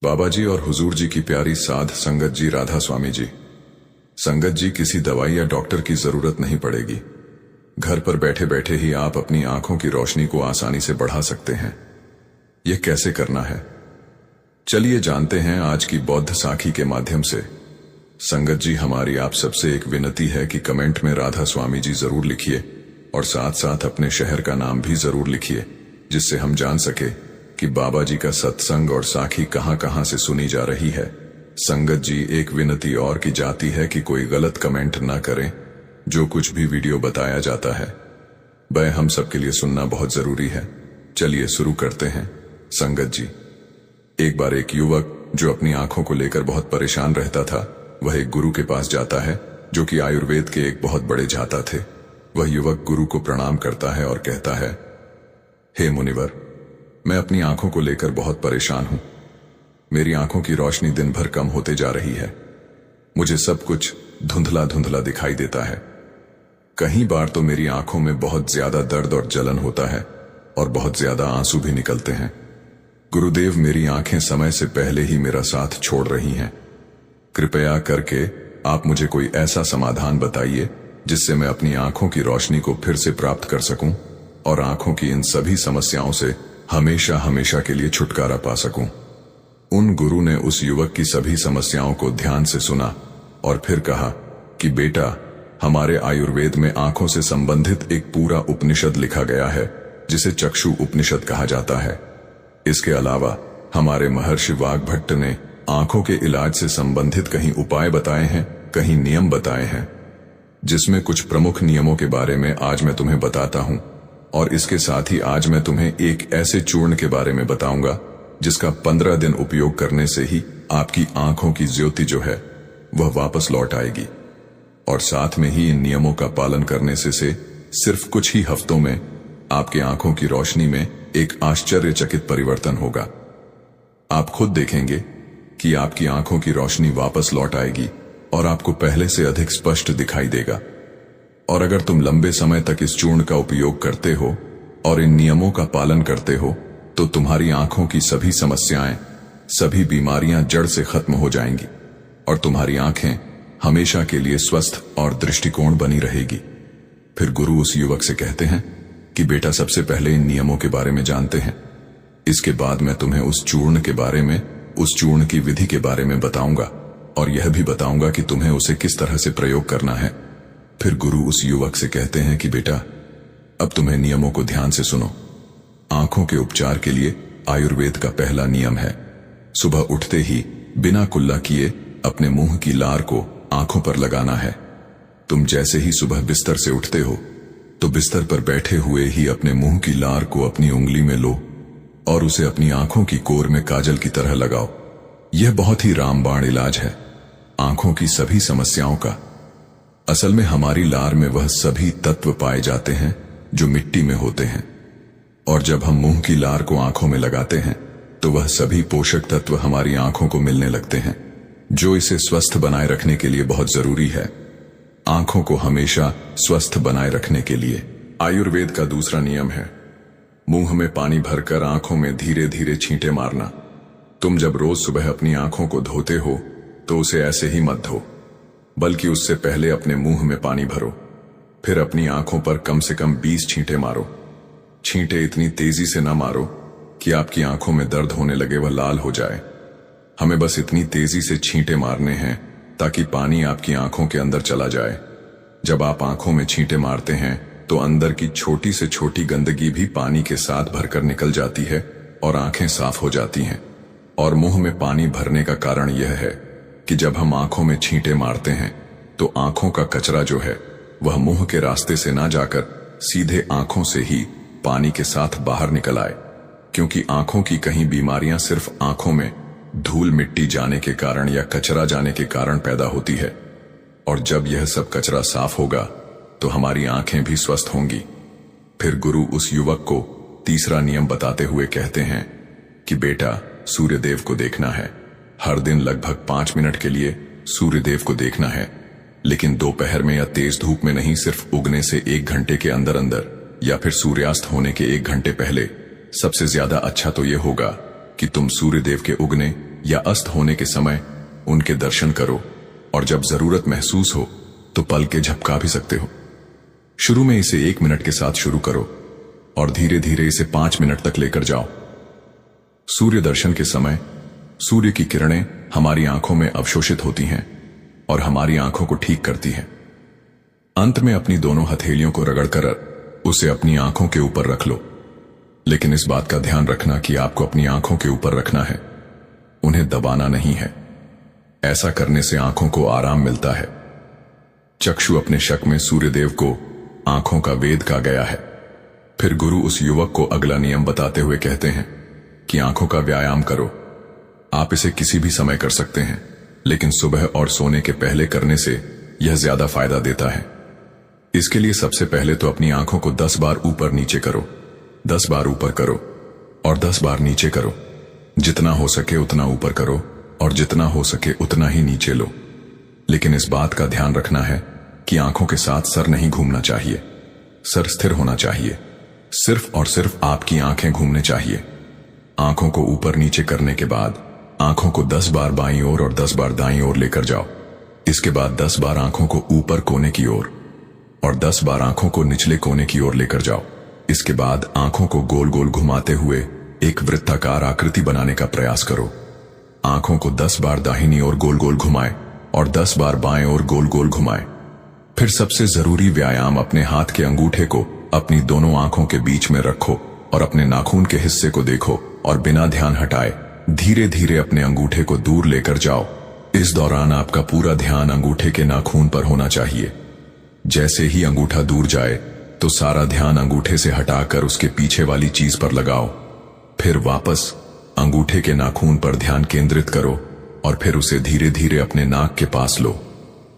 बाबा जी और हुजूर जी की प्यारी साध संगत जी राधा स्वामी जी। संगत जी, किसी दवाई या डॉक्टर की जरूरत नहीं पड़ेगी। घर पर बैठे बैठे ही आप अपनी आंखों की रोशनी को आसानी से बढ़ा सकते हैं। यह कैसे करना है, चलिए जानते हैं आज की बौद्ध साखी के माध्यम से। संगत जी, हमारी आप सबसे एक विनती है कि कमेंट में राधा स्वामी जी जरूर लिखिए और साथ साथ अपने शहर का नाम भी जरूर लिखिए, जिससे हम जान सके कि बाबा जी का सत्संग और साखी कहां कहां से सुनी जा रही है। संगत जी, एक विनती और की जाती है कि कोई गलत कमेंट ना करें। जो कुछ भी वीडियो बताया जाता है वह हम सबके लिए सुनना बहुत जरूरी है। चलिए शुरू करते हैं। संगत जी, एक बार एक युवक जो अपनी आंखों को लेकर बहुत परेशान रहता था, वह एक गुरु के पास जाता है जो कि आयुर्वेद के एक बहुत बड़े जाता थे। वह युवक गुरु को प्रणाम करता है और कहता है, हे मुनिवर, मैं अपनी आंखों को लेकर बहुत परेशान हूं। मेरी आंखों की रोशनी दिन भर कम होते जा रही है। मुझे सब कुछ धुंधला धुंधला दिखाई देता है। कई बार तो मेरी आंखों में बहुत ज्यादा दर्द और जलन होता है और बहुत ज्यादा आंसू भी निकलते हैं। गुरुदेव, मेरी आंखें समय से पहले ही मेरा साथ छोड़ रही हैं। कृपया करके आप मुझे कोई ऐसा समाधान बताइए जिससे मैं अपनी आंखों की रोशनी को फिर से प्राप्त कर सकूं और आंखों की इन सभी समस्याओं से हमेशा हमेशा के लिए छुटकारा पा सकूं। उन गुरु ने उस युवक की सभी समस्याओं को ध्यान से सुना और फिर कहा कि बेटा, हमारे आयुर्वेद में आंखों से संबंधित एक पूरा उपनिषद लिखा गया है जिसे चक्षु उपनिषद कहा जाता है। इसके अलावा हमारे महर्षि वाग्भट्ट ने आंखों के इलाज से संबंधित कहीं उपाय बताए हैं, कहीं नियम बताए हैं, जिसमें कुछ प्रमुख नियमों के बारे में आज मैं तुम्हें बताता हूं। और इसके साथ ही आज मैं तुम्हें एक ऐसे चूर्ण के बारे में बताऊंगा जिसका 15 दिन उपयोग करने से ही आपकी आंखों की ज्योति जो है वह वापस लौट आएगी। और साथ में ही इन नियमों का पालन करने से सिर्फ कुछ ही हफ्तों में आपकी आंखों की रोशनी में एक आश्चर्यचकित परिवर्तन होगा। आप खुद देखेंगे कि आपकी आंखों की रोशनी वापस लौट आएगी और आपको पहले से अधिक स्पष्ट दिखाई देगा। और अगर तुम लंबे समय तक इस चूर्ण का उपयोग करते हो और इन नियमों का पालन करते हो तो तुम्हारी आंखों की सभी समस्याएं, सभी बीमारियां जड़ से खत्म हो जाएंगी और तुम्हारी आंखें हमेशा के लिए स्वस्थ और दृष्टिकोण बनी रहेगी। फिर गुरु उस युवक से कहते हैं कि बेटा, सबसे पहले इन नियमों के बारे में जानते हैं। इसके बाद मैं तुम्हें उस चूर्ण के बारे में, उस चूर्ण की विधि के बारे में बताऊंगा और यह भी बताऊंगा कि तुम्हें उसे किस तरह से प्रयोग करना है। फिर गुरु उस युवक से कहते हैं कि बेटा, अब तुम्हें नियमों को ध्यान से सुनो। आंखों के उपचार के लिए आयुर्वेद का पहला नियम है, सुबह उठते ही बिना कुल्ला किए अपने मुंह की लार को आंखों पर लगाना है। तुम जैसे ही सुबह बिस्तर से उठते हो तो बिस्तर पर बैठे हुए ही अपने मुंह की लार को अपनी उंगली में लो और उसे अपनी आंखों की कोर में काजल की तरह लगाओ। यह बहुत ही रामबाण इलाज है आंखों की सभी समस्याओं का। असल में हमारी लार में वह सभी तत्व पाए जाते हैं जो मिट्टी में होते हैं, और जब हम मुंह की लार को आंखों में लगाते हैं तो वह सभी पोषक तत्व हमारी आंखों को मिलने लगते हैं, जो इसे स्वस्थ बनाए रखने के लिए बहुत जरूरी है। आंखों को हमेशा स्वस्थ बनाए रखने के लिए आयुर्वेद का दूसरा नियम है, मुंह में पानी भरकर आंखों में धीरे धीरे छींटे मारना। तुम जब रोज सुबह अपनी आंखों को धोते हो तो उसे ऐसे ही मत धो, बल्कि उससे पहले अपने मुंह में पानी भरो, फिर अपनी आंखों पर कम से कम 20 छींटे मारो। छींटे इतनी तेजी से ना मारो कि आपकी आंखों में दर्द होने लगे, वह लाल हो जाए। हमें बस इतनी तेजी से छींटे मारने हैं ताकि पानी आपकी आंखों के अंदर चला जाए। जब आप आंखों में छींटे मारते हैं तो अंदर की छोटी से छोटी गंदगी भी पानी के साथ भरकर निकल जाती है और आंखें साफ हो जाती हैं। और मुंह में पानी भरने का कारण यह है कि जब हम आंखों में छींटे मारते हैं तो आंखों का कचरा जो है वह मुंह के रास्ते से ना जाकर सीधे आंखों से ही पानी के साथ बाहर निकल आए, क्योंकि आंखों की कहीं बीमारियां सिर्फ आंखों में धूल मिट्टी जाने के कारण या कचरा जाने के कारण पैदा होती है। और जब यह सब कचरा साफ होगा तो हमारी आंखें भी स्वस्थ होंगी। फिर गुरु उस युवक को तीसरा नियम बताते हुए कहते हैं कि बेटा, सूर्यदेव को देखना है। हर दिन लगभग 5 मिनट के लिए सूर्यदेव को देखना है, लेकिन दोपहर में या तेज धूप में नहीं, सिर्फ उगने से 1 घंटे के अंदर अंदर या फिर सूर्यास्त होने के 1 घंटे पहले। सबसे ज्यादा अच्छा तो यह होगा कि तुम सूर्यदेव के उगने या अस्त होने के समय उनके दर्शन करो, और जब जरूरत महसूस हो तो पल के झपका भी सकते हो। शुरू में इसे 1 मिनट के साथ शुरू करो और धीरे धीरे इसे 5 मिनट तक लेकर जाओ। सूर्य दर्शन के समय सूर्य की किरणें हमारी आंखों में अवशोषित होती हैं और हमारी आंखों को ठीक करती हैं। अंत में अपनी दोनों हथेलियों को रगड़कर उसे अपनी आंखों के ऊपर रख लो, लेकिन इस बात का ध्यान रखना कि आपको अपनी आंखों के ऊपर रखना है, उन्हें दबाना नहीं है। ऐसा करने से आंखों को आराम मिलता है। चक्षु अपने शक में सूर्यदेव को आंखों का वेद कहा गया है। फिर गुरु उस युवक को अगला नियम बताते हुए कहते हैं कि आंखों का व्यायाम करो। आप इसे किसी भी समय कर सकते हैं, लेकिन सुबह और सोने के पहले करने से यह ज्यादा फायदा देता है। इसके लिए सबसे पहले तो अपनी आंखों को 10 बार ऊपर नीचे करो, 10 बार ऊपर करो और 10 बार नीचे करो। जितना हो सके उतना ऊपर करो और जितना हो सके उतना ही नीचे लो। लेकिन इस बात का ध्यान रखना है कि आंखों के साथ सर नहीं घूमना चाहिए। सर स्थिर होना चाहिए। सिर्फ और सिर्फ आपकी आंखें घूमने चाहिए। आंखों को ऊपर नीचे करने के बाद आंखों को 10 बार बाईं ओर और 10 बार दाईं ओर लेकर जाओ। इसके बाद 10 बार आंखों को ऊपर कोने की ओर और 10 बार आंखों को निचले कोने की ओर लेकर जाओ। इसके बाद आंखों को गोल गोल घुमाते हुए एक वृत्ताकार आकृति बनाने का प्रयास करो। आंखों को 10 बार दाहिनी ओर गोल गोल घुमाएं और 10 बार बाएं ओर गोल गोल घुमाएं। फिर सबसे जरूरी व्यायाम, अपने हाथ के अंगूठे को अपनी दोनों आंखों के बीच में रखो और अपने नाखून के हिस्से को देखो और बिना ध्यान हटाए धीरे धीरे अपने अंगूठे को दूर लेकर जाओ। इस दौरान आपका पूरा ध्यान अंगूठे के नाखून पर होना चाहिए। जैसे ही अंगूठा दूर जाए तो सारा ध्यान अंगूठे से हटाकर उसके पीछे वाली चीज पर लगाओ। फिर वापस अंगूठे के नाखून पर ध्यान केंद्रित करो और फिर उसे धीरे धीरे अपने नाक के पास लो।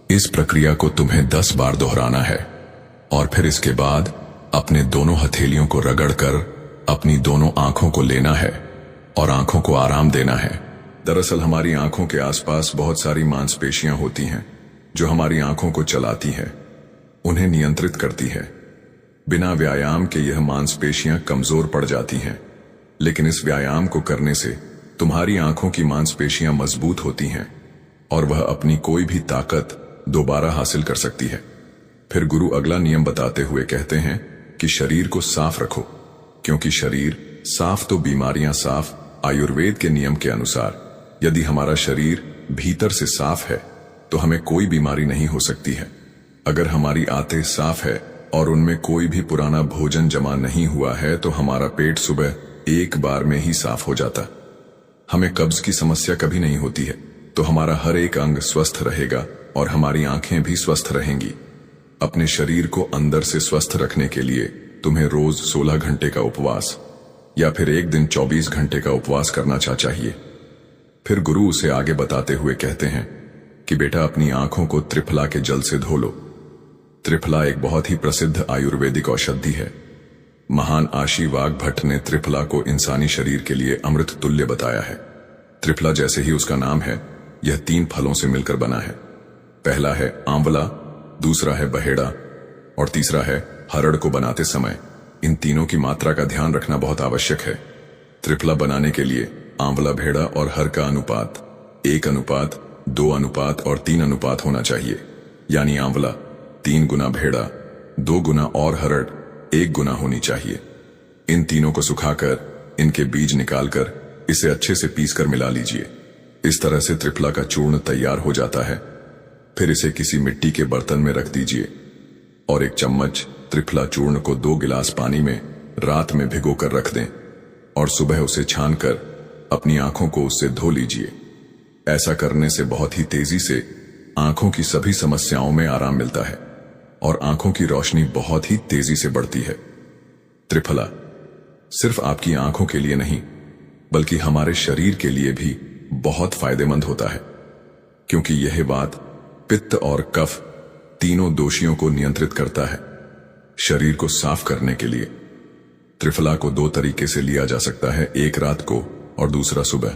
इस प्रक्रिया को तुम्हें 10 बार दोहराना है और फिर इसके बाद अपने दोनों हथेलियों को रगड़कर अपनी दोनों आंखों को लेना है और आंखों को आराम देना है। दरअसल हमारी आंखों के आसपास बहुत सारी मांसपेशियां होती हैं जो हमारी आंखों को चलाती हैं, उन्हें नियंत्रित करती है। बिना व्यायाम के यह मांसपेशियां कमजोर पड़ जाती हैं, लेकिन इस व्यायाम को करने से तुम्हारी आंखों की मांसपेशियां मजबूत होती हैं और वह अपनी कोई भी ताकत दोबारा हासिल कर सकती है। फिर गुरु अगला नियम बताते हुए कहते हैं कि शरीर को साफ रखो, क्योंकि शरीर साफ तो बीमारियां साफ। आयुर्वेद के नियम के अनुसार यदि हमारा शरीर भीतर से साफ है तो हमें कोई बीमारी नहीं हो सकती है। अगर हमारी आंतें साफ है और उनमें कोई भी पुराना भोजन जमा नहीं हुआ है तो हमारा पेट सुबह एक बार में ही साफ हो जाता। हमें कब्ज की समस्या कभी नहीं होती है, तो हमारा हर एक अंग स्वस्थ रहेगा और हमारी आंखें भी स्वस्थ रहेंगी। अपने शरीर को अंदर से स्वस्थ रखने के लिए तुम्हें रोज 16 घंटे का उपवास या फिर एक दिन 24 घंटे का उपवास करना चाहिए। फिर गुरु उसे आगे बताते हुए कहते हैं कि बेटा अपनी आंखों को त्रिफला के जल से धो लो। त्रिफला एक बहुत ही प्रसिद्ध आयुर्वेदिक औषधि है। महान आशी वाघ भट्ट ने त्रिफला को इंसानी शरीर के लिए अमृत तुल्य बताया है। त्रिफला जैसे ही उसका नाम है, यह 3 फलों से मिलकर बना है। पहला है आंवला, दूसरा है बहेड़ा और तीसरा है हरड़। को बनाते समय इन तीनों की मात्रा का ध्यान रखना बहुत आवश्यक है। त्रिफला बनाने के लिए आंवला, भेड़ा और हर का अनुपात 1 अनुपात 2 अनुपात और 3 अनुपात होना चाहिए। यानी आंवला 3 गुना भेड़ा 2 गुना और हरड़ 1 गुना होनी चाहिए। इन तीनों को सुखाकर इनके बीज निकालकर इसे अच्छे से पीसकर मिला लीजिए। इस तरह से त्रिफला का चूर्ण तैयार हो जाता है। फिर इसे किसी मिट्टी के बर्तन में रख दीजिए और 1 चम्मच त्रिफला चूर्ण को 2 गिलास पानी में रात में भिगोकर रख दें और सुबह उसे छानकर अपनी आंखों को उससे धो लीजिए। ऐसा करने से बहुत ही तेजी से आंखों की सभी समस्याओं में आराम मिलता है और आंखों की रोशनी बहुत ही तेजी से बढ़ती है। त्रिफला सिर्फ आपकी आंखों के लिए नहीं, बल्कि हमारे शरीर के लिए भी बहुत फायदेमंद होता है, क्योंकि यह बात पित्त और कफ तीनों दोषियों को नियंत्रित करता है। शरीर को साफ करने के लिए त्रिफला को 2 तरीके से लिया जा सकता है, एक रात को और दूसरा सुबह।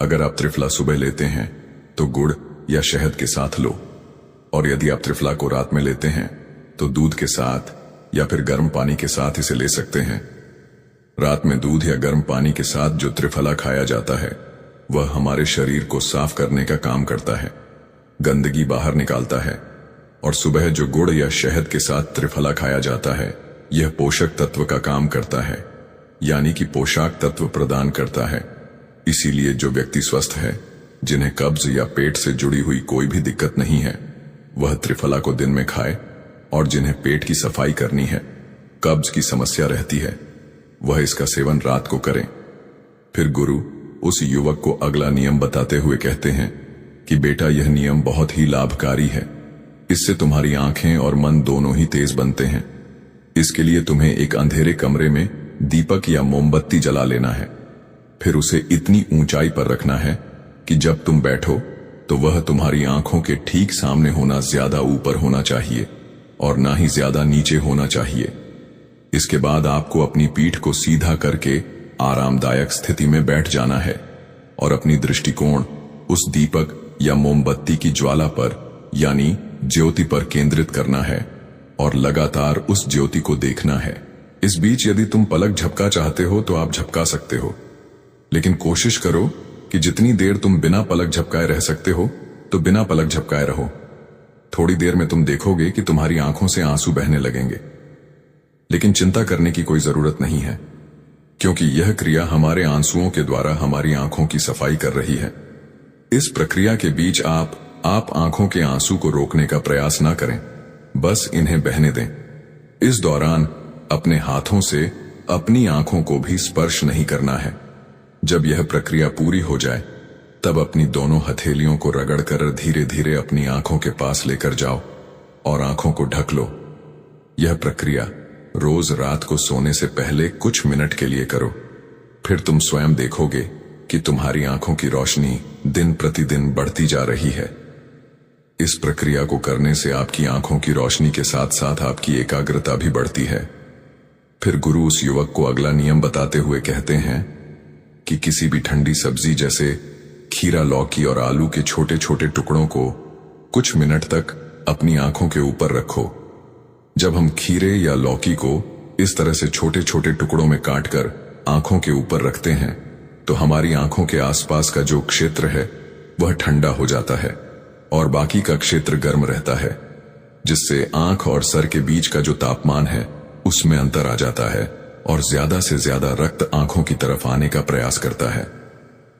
अगर आप त्रिफला सुबह लेते हैं तो गुड़ या शहद के साथ लो, और यदि आप त्रिफला को रात में लेते हैं तो दूध के साथ या फिर गर्म पानी के साथ इसे ले सकते हैं। रात में दूध या गर्म पानी के साथ जो त्रिफला खाया जाता है वह हमारे शरीर को साफ करने का काम करता है, गंदगी बाहर निकालता है। और सुबह जो गुड़ या शहद के साथ त्रिफला खाया जाता है, यह पोषक तत्व का काम करता है, यानी कि पोषक तत्व प्रदान करता है। इसीलिए जो व्यक्ति स्वस्थ है, जिन्हें कब्ज या पेट से जुड़ी हुई कोई भी दिक्कत नहीं है, वह त्रिफला को दिन में खाए। और जिन्हें पेट की सफाई करनी है, कब्ज की समस्या रहती है, वह इसका सेवन रात को करें। फिर गुरु उस युवक को अगला नियम बताते हुए कहते हैं कि बेटा, यह नियम बहुत ही लाभकारी है। इससे तुम्हारी आंखें और मन दोनों ही तेज बनते हैं। इसके लिए तुम्हें एक अंधेरे कमरे में दीपक या मोमबत्ती जला लेना है। फिर उसे इतनी ऊंचाई पर रखना है कि जब तुम बैठो तो वह तुम्हारी आंखों के ठीक सामने होना ज्यादा ऊपर होना चाहिए और ना ही ज्यादा नीचे होना चाहिए। इसके बाद आपको अपनी पीठ को सीधा करके आरामदायक स्थिति में बैठ जाना है और अपनी दृष्टिकोण उस दीपक या मोमबत्ती की ज्वाला पर यानी ज्योति पर केंद्रित करना है और लगातार उस ज्योति को देखना है। इस बीच यदि तुम पलक झपका चाहते हो तो आप झपका सकते हो, लेकिन कोशिश करो कि जितनी देर तुम बिना पलक झपकाए रह सकते हो तो बिना पलक झपकाए रहो। थोड़ी देर में तुम देखोगे कि तुम्हारी आंखों से आंसू बहने लगेंगे, लेकिन चिंता करने की कोई जरूरत नहीं है, क्योंकि यह क्रिया हमारे आंसुओं के द्वारा हमारी आंखों की सफाई कर रही है। इस प्रक्रिया के बीच आप आंखों के आंसू को रोकने का प्रयास न करें, बस इन्हें बहने दें। इस दौरान अपने हाथों से अपनी आंखों को भी स्पर्श नहीं करना है। जब यह प्रक्रिया पूरी हो जाए तब अपनी दोनों हथेलियों को रगड़कर धीरे धीरे अपनी आंखों के पास लेकर जाओ और आंखों को ढक लो। यह प्रक्रिया रोज रात को सोने से पहले कुछ मिनट के लिए करो। फिर तुम स्वयं देखोगे कि तुम्हारी आंखों की रोशनी दिन प्रतिदिन बढ़ती जा रही है। इस प्रक्रिया को करने से आपकी आंखों की रोशनी के साथ साथ आपकी एकाग्रता भी बढ़ती है। फिर गुरु उस युवक को अगला नियम बताते हुए कहते हैं कि किसी भी ठंडी सब्जी जैसे खीरा, लौकी और आलू के छोटे छोटे टुकड़ों को कुछ मिनट तक अपनी आंखों के ऊपर रखो। जब हम खीरे या लौकी को इस तरह से छोटे छोटे टुकड़ों में काटकर आंखों के ऊपर रखते हैं तो हमारी आंखों के आसपास का जो क्षेत्र है वह ठंडा हो जाता है और बाकी का क्षेत्र गर्म रहता है, जिससे आंख और सर के बीच का जो तापमान है उसमें अंतर आ जाता है और ज्यादा से ज्यादा रक्त आंखों की तरफ आने का प्रयास करता है।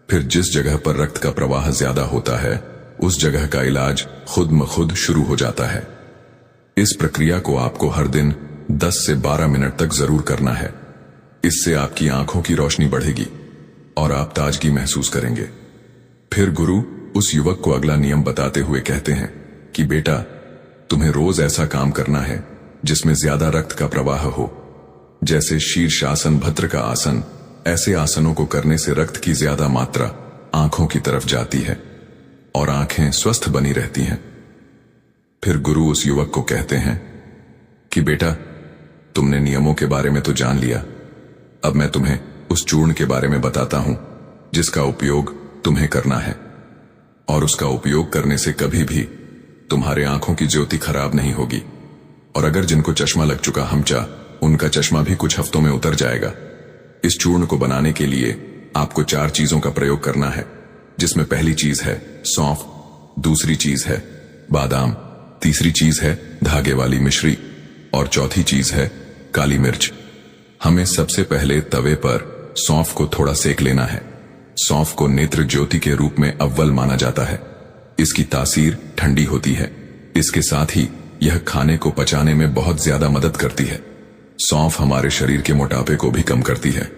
फिर जिस जगह पर रक्त का प्रवाह ज्यादा होता है उस जगह का इलाज खुद ब खुद शुरू हो जाता है। इस प्रक्रिया को आपको हर दिन 10 से 12 मिनट तक जरूर करना है। इससे आपकी आंखों की रोशनी बढ़ेगी और आप ताजगी महसूस करेंगे। फिर गुरु उस युवक को अगला नियम बताते हुए कहते हैं कि बेटा, तुम्हें रोज ऐसा काम करना है जिसमें ज्यादा रक्त का प्रवाह हो, जैसे शीर्षासन, भद्र का आसन। ऐसे आसनों को करने से रक्त की ज्यादा मात्रा आंखों की तरफ जाती है और आंखें स्वस्थ बनी रहती हैं। फिर गुरु उस युवक को कहते हैं कि बेटा, तुमने नियमों के बारे में तो जान लिया, अब मैं तुम्हें उस चूर्ण के बारे में बताता हूं जिसका उपयोग तुम्हें करना है। और उसका उपयोग करने से कभी भी तुम्हारे आंखों की ज्योति खराब नहीं होगी। और अगर जिनको चश्मा लग चुका हमचा, उनका चश्मा भी कुछ हफ्तों में उतर जाएगा। इस चूर्ण को बनाने के लिए आपको 4 चीजों का प्रयोग करना है, जिसमें पहली चीज है सौंफ, दूसरी चीज है बादाम, तीसरी चीज है धागे वाली मिश्री और चौथी चीज है काली मिर्च। हमें सबसे पहले तवे पर सौंफ को थोड़ा सेक लेना है। सौंफ को नेत्र ज्योति के रूप में अव्वल माना जाता है। इसकी तासीर ठंडी होती है। इसके साथ ही यह खाने को पचाने में बहुत ज्यादा मदद करती है। सौंफ हमारे शरीर के मोटापे को भी कम करती है।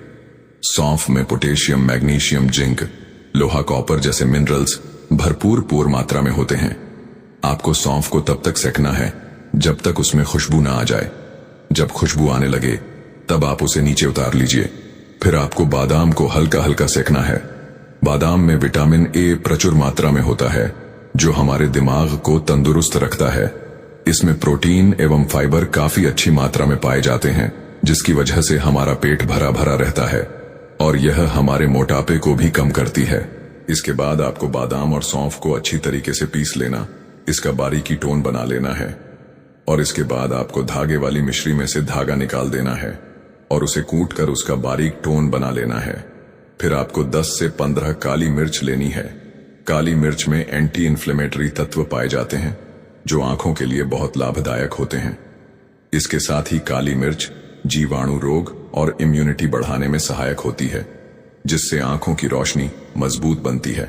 सौंफ में पोटेशियम, मैग्नीशियम, जिंक, लोहा, कॉपर जैसे मिनरल्स भरपूर मात्रा में होते हैं। आपको सौंफ को तब तक सेकना है जब तक उसमें खुशबू ना आ जाए। जब खुशबू आने लगे तब आप उसे नीचे उतार लीजिए। फिर आपको बादाम को हल्का हल्का सेकना है। बादाम में विटामिन ए प्रचुर मात्रा में होता है, जो हमारे दिमाग को तंदुरुस्त रखता है। इसमें प्रोटीन एवं फाइबर काफी अच्छी मात्रा में पाए जाते हैं, जिसकी वजह से हमारा पेट भरा भरा रहता है और यह हमारे मोटापे को भी कम करती है। इसके बाद आपको बादाम और सौंफ को अच्छी तरीके से पीस लेना, इसका बारीकी टोन बना लेना है और इसके बाद आपको धागे वाली मिश्री में से धागा निकाल देना है और उसे कूट कर उसका बारीक टोन बना लेना है। फिर आपको 10 से 15 काली मिर्च लेनी है। काली मिर्च में एंटी इन्फ्लेमेटरी तत्व पाए जाते हैं जो आंखों के लिए बहुत लाभदायक होते हैं। इसके साथ ही काली मिर्च जीवाणु रोग और इम्यूनिटी बढ़ाने में सहायक होती है, जिससे आंखों की रोशनी मजबूत बनती है।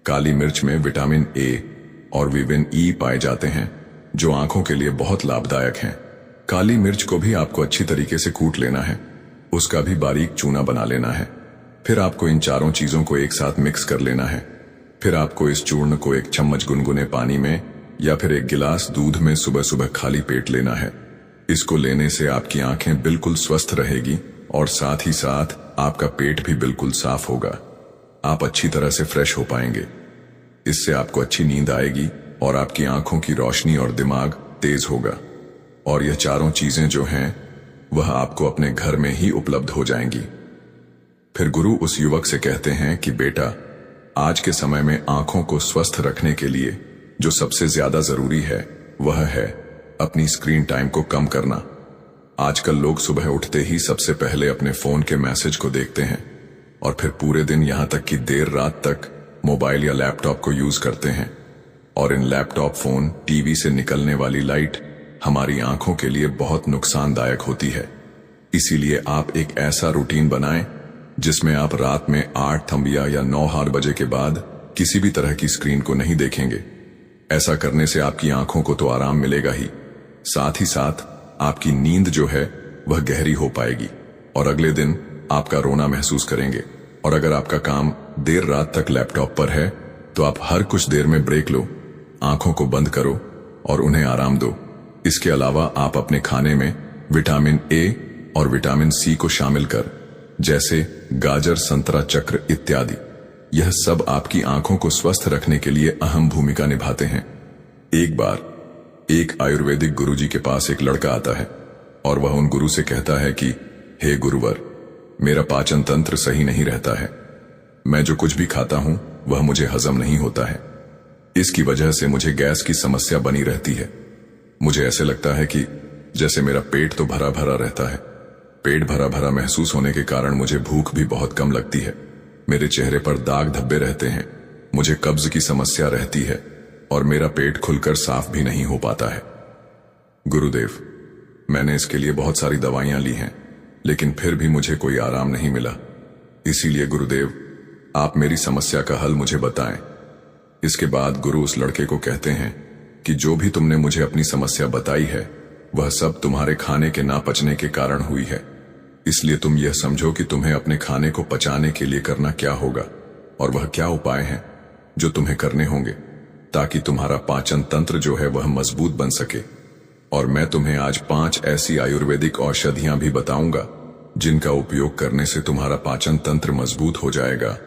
काली मिर्च में विटामिन ए और विटामिन ई पाए जाते हैं जो आंखों के लिए बहुत लाभदायक हैं। काली मिर्च को भी आपको अच्छी तरीके से कूट लेना है, उसका भी बारीक चूना बना लेना है। फिर आपको इन चारों चीजों को एक साथ मिक्स कर लेना है। फिर आपको इस चूर्ण को 1 चम्मच गुनगुने पानी में या फिर 1 गिलास दूध में सुबह सुबह खाली पेट लेना है। इसको लेने से आपकी आंखें बिल्कुल स्वस्थ रहेगी और साथ ही साथ आपका पेट भी बिल्कुल साफ होगा। आप अच्छी तरह से फ्रेश हो पाएंगे। इससे आपको अच्छी नींद आएगी और आपकी आंखों की रोशनी और दिमाग तेज होगा। और यह चारों चीजें जो हैं वह आपको अपने घर में ही उपलब्ध हो जाएंगी। फिर गुरु उस युवक से कहते हैं कि बेटा, आज के समय में आंखों को स्वस्थ रखने के लिए जो सबसे ज्यादा जरूरी है वह है अपनी स्क्रीन टाइम को कम करना। आजकल लोग सुबह उठते ही सबसे पहले अपने फोन के मैसेज को देखते हैं और फिर पूरे दिन यहां तक कि देर रात तक मोबाइल या लैपटॉप को यूज करते हैं। और इन लैपटॉप, फोन, टीवी से निकलने वाली लाइट हमारी आंखों के लिए बहुत नुकसानदायक होती है। इसीलिए आप एक ऐसा रूटीन बनाएं जिसमें आप रात में 8 या 9 बजे के बाद किसी भी तरह की स्क्रीन को नहीं देखेंगे। ऐसा करने से आपकी आंखों को तो आराम मिलेगा ही, साथ ही साथ आपकी नींद जो है वह गहरी हो पाएगी और अगले दिन आपका रोना महसूस करेंगे। और अगर आपका काम देर रात तक लैपटॉप पर है तो आप हर कुछ देर में ब्रेक लो, आंखों को बंद करो और उन्हें आराम दो। इसके अलावा आप अपने खाने में विटामिन ए और विटामिन सी को शामिल कर, जैसे गाजर, संतरा, चक्र इत्यादि, यह सब आपकी आंखों को स्वस्थ रखने के लिए अहम भूमिका निभाते हैं। एक बार एक आयुर्वेदिक गुरुजी के पास एक लड़का आता है और वह उन गुरु से कहता है कि हे गुरुवर, मेरा पाचन तंत्र सही नहीं रहता है। मैं जो कुछ भी खाता हूं वह मुझे हजम नहीं होता है। इसकी वजह से मुझे गैस की समस्या बनी रहती है। मुझे ऐसे लगता है कि जैसे मेरा पेट तो भरा भरा रहता है। पेट भरा भरा महसूस होने के कारण मुझे भूख भी बहुत कम लगती है। मेरे चेहरे पर दाग धब्बे रहते हैं। मुझे कब्ज की समस्या रहती है और मेरा पेट खुलकर साफ भी नहीं हो पाता है। गुरुदेव, मैंने इसके लिए बहुत सारी दवाइयां ली हैं, लेकिन फिर भी मुझे कोई आराम नहीं मिला। इसीलिए गुरुदेव, आप मेरी समस्या का हल मुझे बताएं। इसके बाद गुरु उस लड़के को कहते हैं कि जो भी तुमने मुझे अपनी समस्या बताई है वह सब तुम्हारे खाने के ना पचने के कारण हुई है। इसलिए तुम यह समझो कि तुम्हें अपने खाने को पचाने के लिए करना क्या होगा और वह क्या उपाय हैं जो तुम्हें करने होंगे ताकि तुम्हारा पाचन तंत्र जो है वह मजबूत बन सके। और मैं तुम्हें आज 5 ऐसी आयुर्वेदिक औषधियां भी बताऊंगा जिनका उपयोग करने से तुम्हारा पाचन तंत्र मजबूत हो जाएगा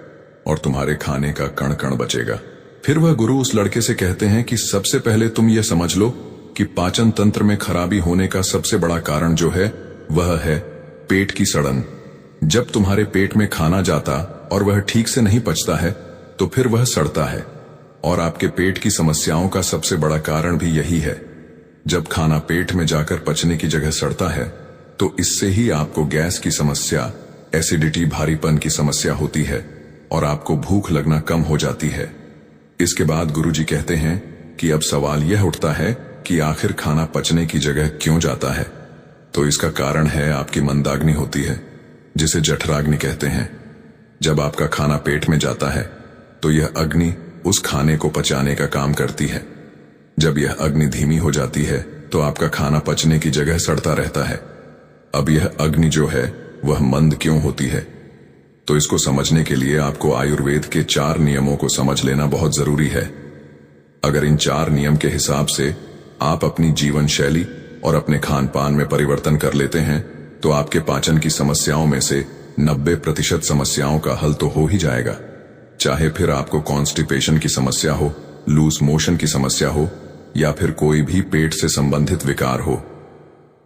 और तुम्हारे खाने का कण कण बचेगा। फिर वह गुरु उस लड़के से कहते हैं कि सबसे पहले तुम यह समझ लो कि पाचन तंत्र में खराबी होने का सबसे बड़ा कारण जो है वह है पेट की सड़न। जब तुम्हारे पेट में खाना जाता और वह ठीक से नहीं पचता है तो फिर वह सड़ता है। और आपके पेट की समस्याओं का सबसे बड़ा कारण भी यही है। जब खाना पेट में जाकर पचने की जगह सड़ता है तो इससे ही आपको गैस की समस्या, एसिडिटी, भारीपन की समस्या होती है और आपको भूख लगना कम हो जाती है। इसके बाद गुरुजी कहते हैं कि अब सवाल यह उठता है कि आखिर खाना पचने की जगह क्यों जाता है। तो इसका कारण है आपकी मंदाग्नि होती है, जिसे जठराग्नि कहते हैं। जब आपका खाना पेट में जाता है तो यह अग्नि उस खाने को पचाने का काम करती है। जब यह अग्नि धीमी हो जाती है तो आपका खाना पचने की जगह सड़ता रहता है। अब यह अग्नि जो है वह मंद क्यों होती है? तो इसको समझने के लिए आपको आयुर्वेद के 4 नियमों को समझ लेना बहुत जरूरी है। अगर इन 4 नियम के हिसाब से आप अपनी जीवन शैली और अपने खान पान में परिवर्तन कर लेते हैं तो आपके पाचन की समस्याओं में से 90% समस्याओं का हल तो हो ही जाएगा। चाहे फिर आपको कॉन्स्टिपेशन की समस्या हो, लूज मोशन की समस्या हो या फिर कोई भी पेट से संबंधित विकार हो।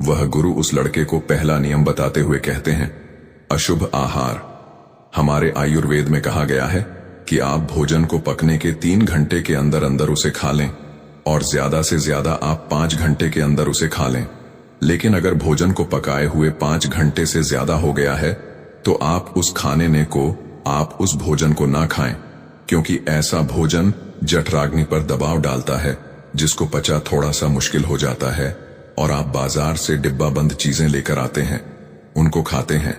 वह गुरु उस लड़के को पहला नियम बताते हुए कहते हैं, अशुभ आहार। हमारे आयुर्वेद में कहा गया है कि आप भोजन को पकने के 3 घंटे के अंदर अंदर उसे खा लें और ज्यादा से ज्यादा आप 5 घंटे के अंदर उसे खा लें। लेकिन अगर भोजन को पकाए हुए 5 घंटे से ज्यादा हो गया है तो आप उस खाने को आप उस भोजन को ना खाएं, क्योंकि ऐसा भोजन जठराग्नि पर दबाव डालता है, जिसको पचा थोड़ा सा मुश्किल हो जाता है, और आप बाजार से डिब्बा बंद चीजें लेकर आते हैं, उनको खाते हैं।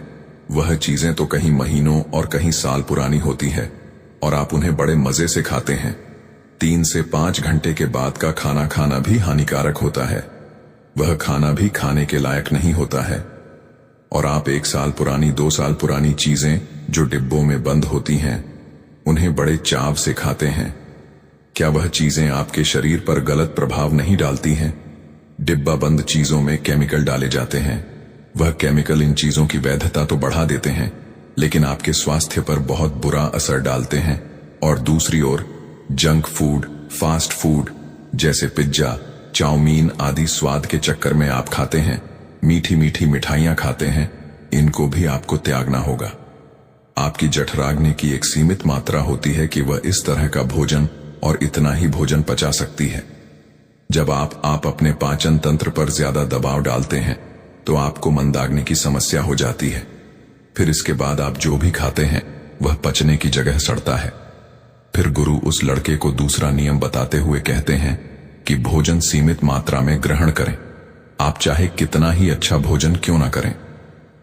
वह चीजें तो कहीं महीनों और कहीं साल पुरानी होती है, और आप उन्हें बड़े मजे से खाते हैं। 3 से 5 घंटे के बाद का खाना खाना भी हानिकारक होता है। वह खाना भी खाने के लायक नहीं होता है। और आप 1 साल पुरानी, 2 साल पुरानी चीजें जो डिब्बों में बंद होती हैं, उन्हें बड़े चाव से खाते हैं। क्या वह चीजें आपके शरीर पर गलत प्रभाव नहीं डालती हैं? डिब्बा बंद चीजों में केमिकल डाले जाते हैं। वह केमिकल इन चीजों की वैधता तो बढ़ा देते हैं, लेकिन आपके स्वास्थ्य पर बहुत बुरा असर डालते हैं। और दूसरी ओर जंक फूड, फास्ट फूड जैसे पिज्जा, चाउमीन आदि स्वाद के चक्कर में आप खाते हैं, मीठी मीठी मिठाइयां खाते हैं, इनको भी आपको त्यागना होगा। आपकी जठराग्नि की एक सीमित मात्रा होती है कि वह इस तरह का भोजन और इतना ही भोजन पचा सकती है। जब आप अपने पाचन तंत्र पर ज्यादा दबाव डालते हैं, तो आपको मंदाग्नि की समस्या हो जाती है। फिर इसके बाद आप जो भी खाते हैं वह पचने की जगह सड़ता है। फिर गुरु उस लड़के को दूसरा नियम बताते हुए कहते हैं कि भोजन सीमित मात्रा में ग्रहण करें। आप चाहे कितना ही अच्छा भोजन क्यों ना करें,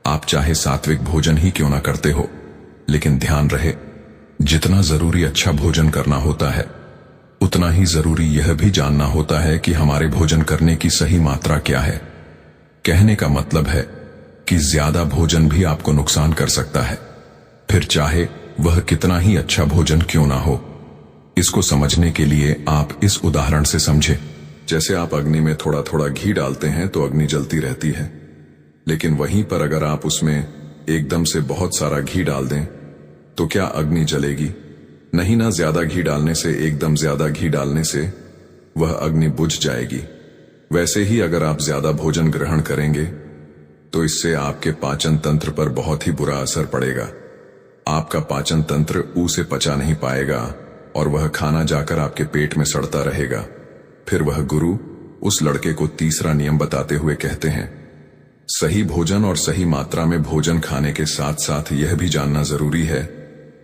आप चाहे सात्विक भोजन ही क्यों ना करते हो, लेकिन ध्यान रहे, जितना जरूरी अच्छा भोजन करना होता है, उतना ही जरूरी यह भी जानना होता है कि हमारे भोजन करने की सही मात्रा क्या है। कहने का मतलब है कि ज्यादा भोजन भी आपको नुकसान कर सकता है, फिर चाहे वह कितना ही अच्छा भोजन क्यों ना हो। इसको समझने के लिए आप इस उदाहरण से समझें। जैसे आप अग्नि में थोड़ा थोड़ा घी डालते हैं तो अग्नि जलती रहती है, लेकिन वहीं पर अगर आप उसमें एकदम से बहुत सारा घी डाल दें तो क्या अग्नि जलेगी? नहीं ना। ज्यादा घी डालने से, एकदम ज्यादा घी डालने से वह अग्नि बुझ जाएगी। वैसे ही अगर आप ज्यादा भोजन ग्रहण करेंगे तो इससे आपके पाचन तंत्र पर बहुत ही बुरा असर पड़ेगा। आपका पाचन तंत्र उसे पचा नहीं पाएगा और वह खाना जाकर आपके पेट में सड़ता रहेगा। फिर वह गुरु उस लड़के को तीसरा नियम बताते हुए कहते हैं, सही भोजन और सही मात्रा में भोजन खाने के साथ साथ यह भी जानना जरूरी है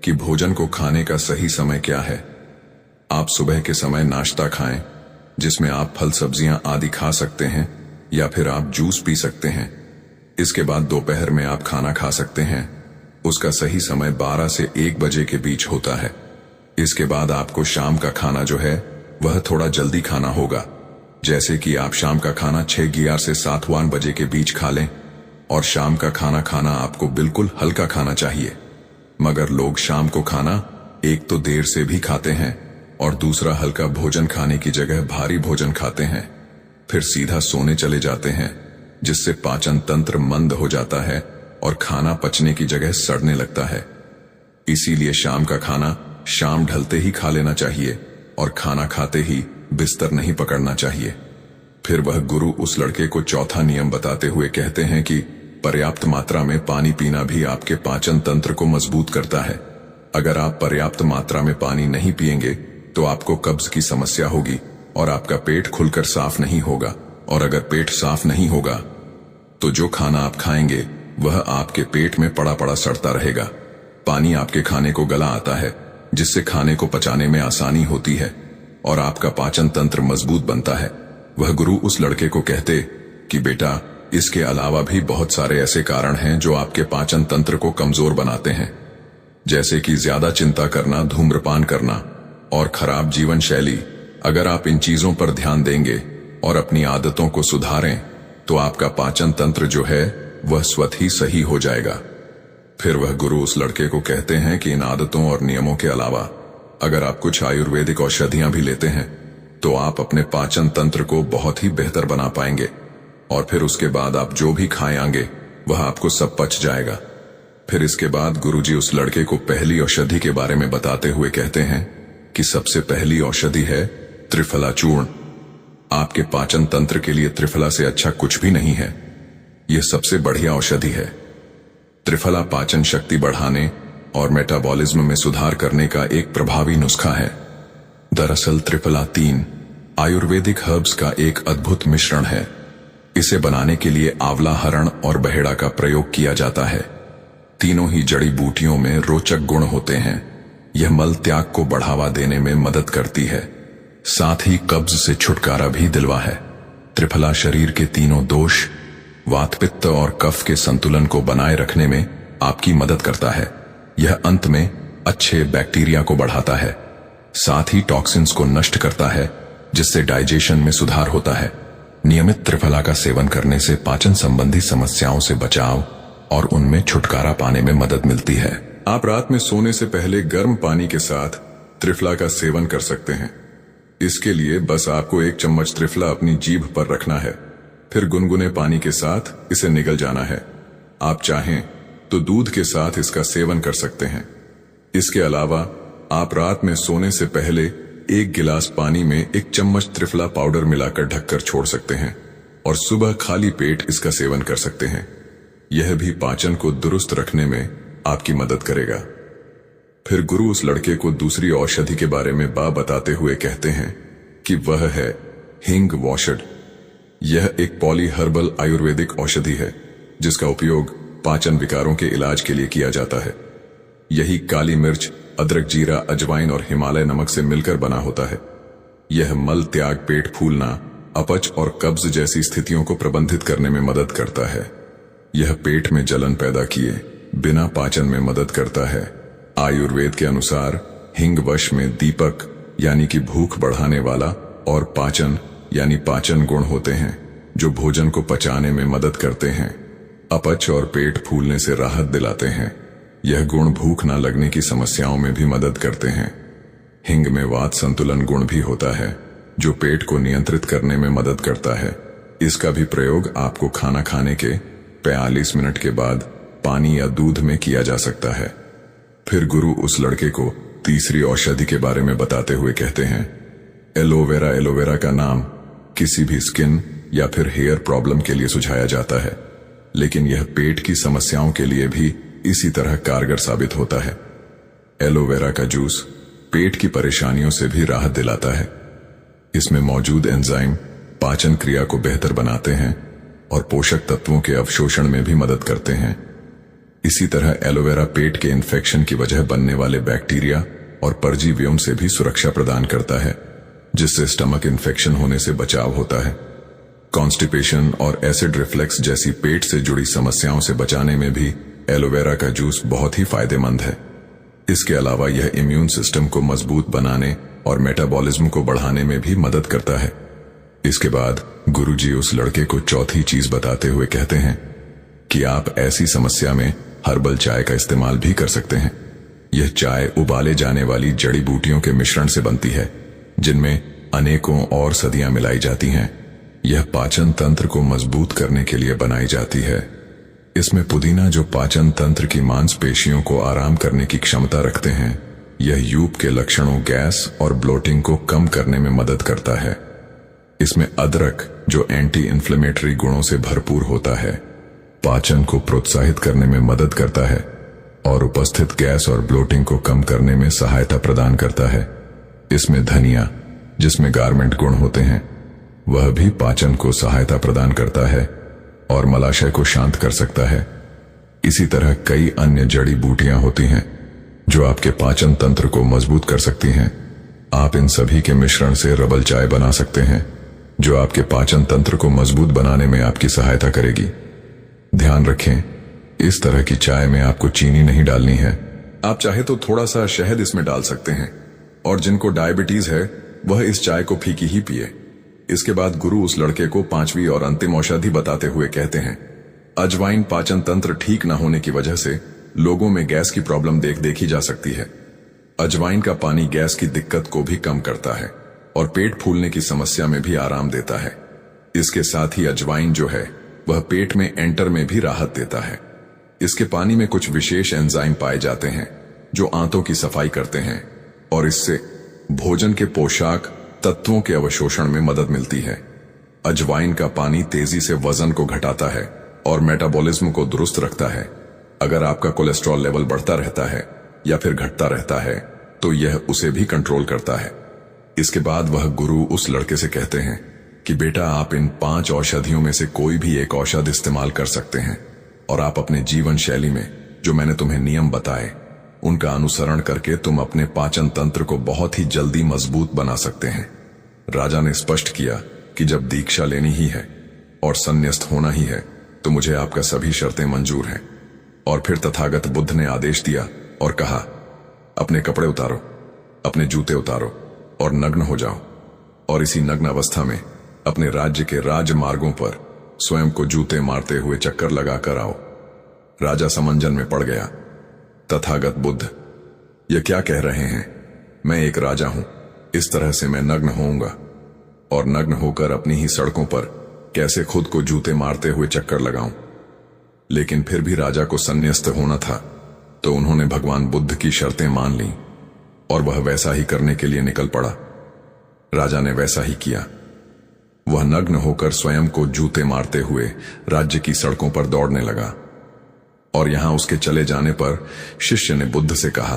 कि भोजन को खाने का सही समय क्या है। आप सुबह के समय नाश्ता खाएं, जिसमें आप फल सब्जियां आदि खा सकते हैं, या फिर आप जूस पी सकते हैं। इसके बाद दोपहर में आप खाना खा सकते हैं। उसका सही समय 12 से 1 बजे के बीच होता है। इसके बाद आपको शाम का खाना जो है वह थोड़ा जल्दी खाना होगा, जैसे कि आप शाम का खाना 6 से 7 बजे के बीच खा लें। और शाम का खाना खाना आपको बिल्कुल हल्का खाना चाहिए। मगर लोग शाम को खाना एक तो देर से भी खाते हैं और दूसरा हल्का भोजन खाने की जगह भारी भोजन खाते हैं, फिर सीधा सोने चले जाते हैं, जिससे पाचन तंत्र मंद हो जाता है और खाना पचने की जगह सड़ने लगता है। इसीलिए शाम का खाना शाम ढलते ही खा लेना चाहिए और खाना खाते ही बिस्तर नहीं पकड़ना चाहिए। फिर वह गुरु उस लड़के को चौथा नियम बताते हुए कहते हैं कि पर्याप्त मात्रा में पानी पीना भी आपके पाचन तंत्र को मजबूत करता है। अगर आप पर्याप्त मात्रा में पानी नहीं पिएंगे तो आपको कब्ज की समस्या होगी और आपका पेट खुलकर साफ नहीं होगा। और अगर पेट साफ नहीं होगा तो जो खाना आप खाएंगे वह आपके पेट में पड़ा पड़ा सड़ता रहेगा। पानी आपके खाने को गला आता है, जिससे खाने को पचाने में आसानी होती है और आपका पाचन तंत्र मजबूत बनता है। वह गुरु उस लड़के को कहते कि बेटा, इसके अलावा भी बहुत सारे ऐसे कारण हैं जो आपके पाचन तंत्र को कमजोर बनाते हैं, जैसे कि ज्यादा चिंता करना, धूम्रपान करना और खराब जीवन शैली। अगर आप इन चीजों पर ध्यान देंगे और अपनी आदतों को सुधारें तो आपका पाचन तंत्र जो है वह स्वतः ही सही हो जाएगा। फिर वह गुरु उस लड़के को कहते हैं कि इन आदतों और नियमों के अलावा अगर आप कुछ आयुर्वेदिक औषधियां भी लेते हैं तो आप अपने पाचन तंत्र को बहुत ही बेहतर बना पाएंगे और फिर उसके बाद आप जो भी खाएंगे वह आपको सब पच जाएगा। फिर इसके बाद गुरुजी उस लड़के को पहली औषधि के बारे में बताते हुए कहते हैं कि सबसे पहली औषधि है त्रिफला चूर्ण। आपके पाचन तंत्र के लिए त्रिफला से अच्छा कुछ भी नहीं है। यह सबसे बढ़िया औषधि है। त्रिफला पाचन शक्ति बढ़ाने और मेटाबॉलिज्म में सुधार करने का एक प्रभावी नुस्खा है। दरअसल त्रिफला 3 आयुर्वेदिक हर्ब्स का एक अद्भुत मिश्रण है। इसे बनाने के लिए आंवला, हरण और बहेड़ा का प्रयोग किया जाता है। तीनों ही जड़ी बूटियों में रोचक गुण होते हैं। यह मल त्याग को बढ़ावा देने में मदद करती है, साथ ही कब्ज से छुटकारा भी दिलवा है। त्रिफला शरीर के तीनों दोष, वात, पित्त और कफ के संतुलन को बनाए रखने में आपकी मदद करता है। यह अंत में अच्छे बैक्टीरिया को बढ़ाता है, साथ ही टॉक्सिन्स को नष्ट करता है, जिससे डाइजेशन में सुधार होता है। नियमित त्रिफला का सेवन करने से पाचन संबंधी समस्याओं से बचाव और उनमें छुटकारा पाने में मदद मिलती है। आप रात में सोने से पहले गर्म पानी के साथ त्रिफला का सेवन कर सकते हैं। इसके लिए बस आपको 1 चम्मच त्रिफला अपनी जीभ पर रखना है, फिर गुनगुने पानी के साथ इसे निगल जाना है। आप चाहें तो दूध के साथ इसका सेवन कर सकते हैं। इसके अलावा आप रात में सोने से पहले 1 गिलास पानी में 1 चम्मच त्रिफला पाउडर मिलाकर ढककर छोड़ सकते हैं और सुबह खाली पेट इसका सेवन कर सकते हैं। यह भी पाचन को दुरुस्त रखने में आपकी मदद करेगा। फिर गुरु उस लड़के को दूसरी औषधि के बारे में बताते हुए कहते हैं कि वह है हिंग वॉशड। यह एक पॉली हर्बल आयुर्वेदिक औषधि है जिसका उपयोग पाचन विकारों के इलाज के लिए किया जाता है। यही काली मिर्च, अदरक, जीरा, अजवाइन और हिमालय नमक से मिलकर बना होता है। यह मल त्याग, पेट फूलना, अपच और कब्ज जैसी स्थितियों को प्रबंधित करने में मदद करता है। यह पेट में जलन पैदा किए बिना पाचन में मदद करता है। आयुर्वेद के अनुसार हिंग वश में दीपक यानी कि भूख बढ़ाने वाला और पाचन यानी पाचन गुण होते हैं जो भोजन को पचाने में मदद करते हैं, अपच और पेट फूलने से राहत दिलाते हैं। यह गुण भूख न लगने की समस्याओं में भी मदद करते हैं। हिंग में वात संतुलन गुण भी होता है जो पेट को नियंत्रित करने में मदद करता है। इसका भी प्रयोग आपको खाना खाने के 45 मिनट के बाद पानी या दूध में किया जा सकता है। फिर गुरु उस लड़के को तीसरी औषधि के बारे में बताते हुए कहते हैं, एलोवेरा। एलोवेरा का नाम किसी भी स्किन या फिर हेयर प्रॉब्लम के लिए सुझाया जाता है, लेकिन यह पेट की समस्याओं के लिए भी इसी तरह कारगर साबित होता है। एलोवेरा का जूस पेट की परेशानियों से भी राहत दिलाता है। इसमें मौजूद एंजाइम पाचन क्रिया को बेहतर बनाते हैं और पोषक तत्वों के अवशोषण में भी मदद करते हैं। इसी तरह एलोवेरा पेट के इन्फेक्शन की वजह बनने वाले बैक्टीरिया और परजीवियों से भी सुरक्षा प्रदान करता है, जिससे स्टमक इन्फेक्शन होने से बचाव होता है। कॉन्स्टिपेशन और एसिड रिफ्लेक्स जैसी पेट से जुड़ी समस्याओं से बचाने में भी एलोवेरा का जूस बहुत ही फायदेमंद है। इसके अलावा यह इम्यून सिस्टम को मजबूत बनाने और मेटाबॉलिज्म को बढ़ाने में भी मदद करता है। इसके बाद गुरुजी उस लड़के को चौथी चीज बताते हुए कहते हैं कि आप ऐसी समस्या में हर्बल चाय का इस्तेमाल भी कर सकते हैं। यह चाय उबाले जाने वाली जड़ी बूटियों के मिश्रण से बनती है, जिनमें अनेकों और सदियां मिलाई जाती हैं। यह पाचन तंत्र को मजबूत करने के लिए बनाई जाती है। इसमें पुदीना, जो पाचन तंत्र की मांसपेशियों को आराम करने की क्षमता रखते हैं, यह यूप के लक्षणों, गैस और ब्लोटिंग को कम करने में मदद करता है। इसमें अदरक, जो एंटी इन्फ्लेमेटरी गुणों से भरपूर होता है, पाचन को प्रोत्साहित करने में मदद करता है और उपस्थित गैस और ब्लोटिंग को कम करने में सहायता प्रदान करता है। इसमें धनिया, जिसमें गारमेंट गुण होते हैं, वह भी पाचन को सहायता प्रदान करता है और मलाशय को शांत कर सकता है। इसी तरह कई अन्य जड़ी बूटियां होती हैं जो आपके पाचन तंत्र को मजबूत कर सकती हैं। आप इन सभी के मिश्रण से रबल चाय बना सकते हैं, जो आपके पाचन तंत्र को मजबूत बनाने में आपकी सहायता करेगी। ध्यान रखें, इस तरह की चाय में आपको चीनी नहीं डालनी है। आप चाहे तो थोड़ा सा शहद इसमें डाल सकते हैं, और जिनको डायबिटीज है वह इस चाय को फीकी ही पिए। इसके बाद गुरु उस लड़के को 5वीं और अंतिम औषधि बताते हुए कहते हैं, अजवाइन पाचन तंत्र ठीक न होने की वजह से लोगों में गैस की प्रॉब्लम देखी जा सकती है। अजवाइन का पानी गैस की दिक्कत को भी कम करता है और पेट फूलने की समस्या में भी आराम देता है। इसके साथ ही अजवाइन जो है वह पेट में एंटर में भी राहत देता है। इसके पानी में कुछ विशेष एंजाइम पाए जाते हैं जो आंतों की सफाई करते हैं और इससे भोजन के पोषक तत्वों के अवशोषण में मदद मिलती है। अजवाइन का पानी तेजी से वजन को घटाता है और मेटाबॉलिज्म को दुरुस्त रखता है। अगर आपका कोलेस्ट्रॉल लेवल बढ़ता रहता है या फिर घटता रहता है तो यह उसे भी कंट्रोल करता है। इसके बाद वह गुरु उस लड़के से कहते हैं कि बेटा, आप इन 5 औषधियों में से कोई भी एक औषध इस्तेमाल कर सकते हैं और आप अपने जीवन शैली में जो मैंने तुम्हें नियम बताए उनका अनुसरण करके तुम अपने पाचन तंत्र को बहुत ही जल्दी मजबूत बना सकते हैं। राजा ने स्पष्ट किया कि जब दीक्षा लेनी ही है और संन्यास्त होना ही है तो मुझे आपका सभी शर्तें मंजूर हैं। और फिर तथागत बुद्ध ने आदेश दिया और कहा, अपने कपड़े उतारो, अपने जूते उतारो और नग्न हो जाओ, और इसी नग्न अवस्था में अपने राज्य के राजमार्गों पर स्वयं को जूते मारते हुए चक्कर लगाकर आओ। राजा समंजन में पड़ गया। तथागत बुद्ध, ये क्या कह रहे हैं? मैं एक राजा हूं, इस तरह से मैं नग्न होऊंगा और नग्न होकर अपनी ही सड़कों पर कैसे खुद को जूते मारते हुए चक्कर लगाऊं? लेकिन फिर भी राजा को संन्यास्त होना था, तो उन्होंने भगवान बुद्ध की शर्तें मान लीं और वह वैसा ही करने के लिए निकल पड़ा। राजा ने वैसा ही किया। वह नग्न होकर स्वयं को जूते मारते हुए राज्य की सड़कों पर दौड़ने लगा। और यहां उसके चले जाने पर शिष्य ने बुद्ध से कहा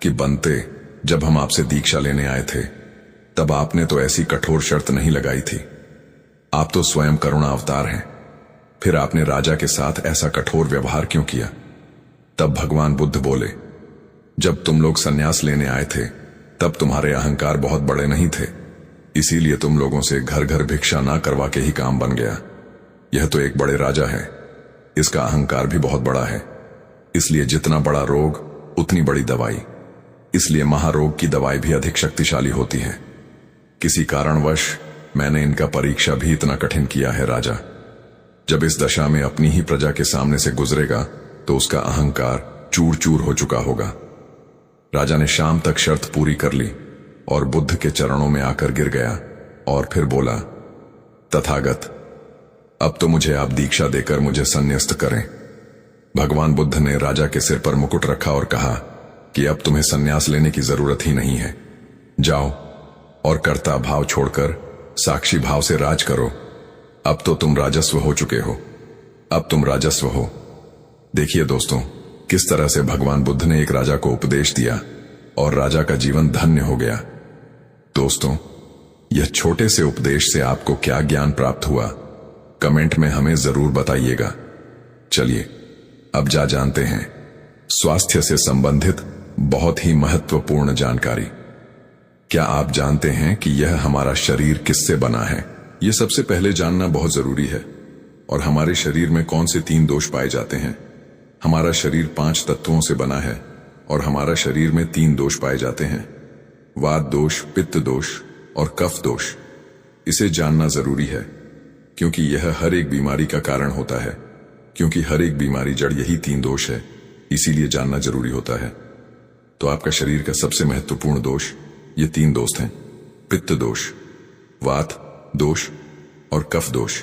कि बनते, जब हम आपसे दीक्षा लेने आए थे तब आपने तो ऐसी कठोर शर्त नहीं लगाई थी। आप तो स्वयं करुणा अवतार हैं, फिर आपने राजा के साथ ऐसा कठोर व्यवहार क्यों किया? तब भगवान बुद्ध बोले, जब तुम लोग संन्यास लेने आए थे तब तुम्हारे अहंकार बहुत बड़े नहीं थे, इसीलिए तुम लोगों से घर घर भिक्षा ना करवा के ही काम बन गया। यह तो एक बड़े राजा है, इसका अहंकार भी बहुत बड़ा है, इसलिए जितना बड़ा रोग उतनी बड़ी दवाई, इसलिए महारोग की दवाई भी अधिक शक्तिशाली होती है। किसी कारणवश मैंने इनका परीक्षा भी इतना कठिन किया है राजा। जब इस दशा में अपनी ही प्रजा के सामने से गुजरेगा तो उसका अहंकार चूर चूर हो चुका होगा। राजा ने शाम तक शर्त पूरी कर ली और बुद्ध के चरणों में आकर गिर गया और फिर बोला, तथागत, अब तो मुझे आप दीक्षा देकर मुझे संन्यास्त करें। भगवान बुद्ध ने राजा के सिर पर मुकुट रखा और कहा कि अब तुम्हें संन्यास लेने की जरूरत ही नहीं है। जाओ और कर्ता भाव छोड़कर साक्षी भाव से राज करो। अब तो तुम राजस्व हो चुके हो, अब तुम राजस्व हो। देखिए दोस्तों, किस तरह से भगवान बुद्ध ने एक राजा को उपदेश दिया और राजा का जीवन धन्य हो गया। दोस्तों, यह छोटे से उपदेश से आपको क्या ज्ञान प्राप्त हुआ, कमेंट में हमें जरूर बताइएगा। चलिए अब जानते हैं स्वास्थ्य से संबंधित बहुत ही महत्वपूर्ण जानकारी। क्या आप जानते हैं कि यह हमारा शरीर किससे बना है? यह सबसे पहले जानना बहुत जरूरी है। और हमारे शरीर में कौन से 3 दोष पाए जाते हैं? हमारा शरीर 5 तत्वों से बना है और हमारा शरीर में 3 दोष पाए जाते हैं, वात दोष, पित्त दोष और कफ दोष। इसे जानना जरूरी है क्योंकि यह हर एक बीमारी का कारण होता है। क्योंकि हर एक बीमारी जड़ यही 3 दोष है, इसीलिए जानना जरूरी होता है। तो आपका शरीर का सबसे महत्वपूर्ण दोष ये 3 दोष हैं, पित्त दोष, वात दोष और कफ दोष।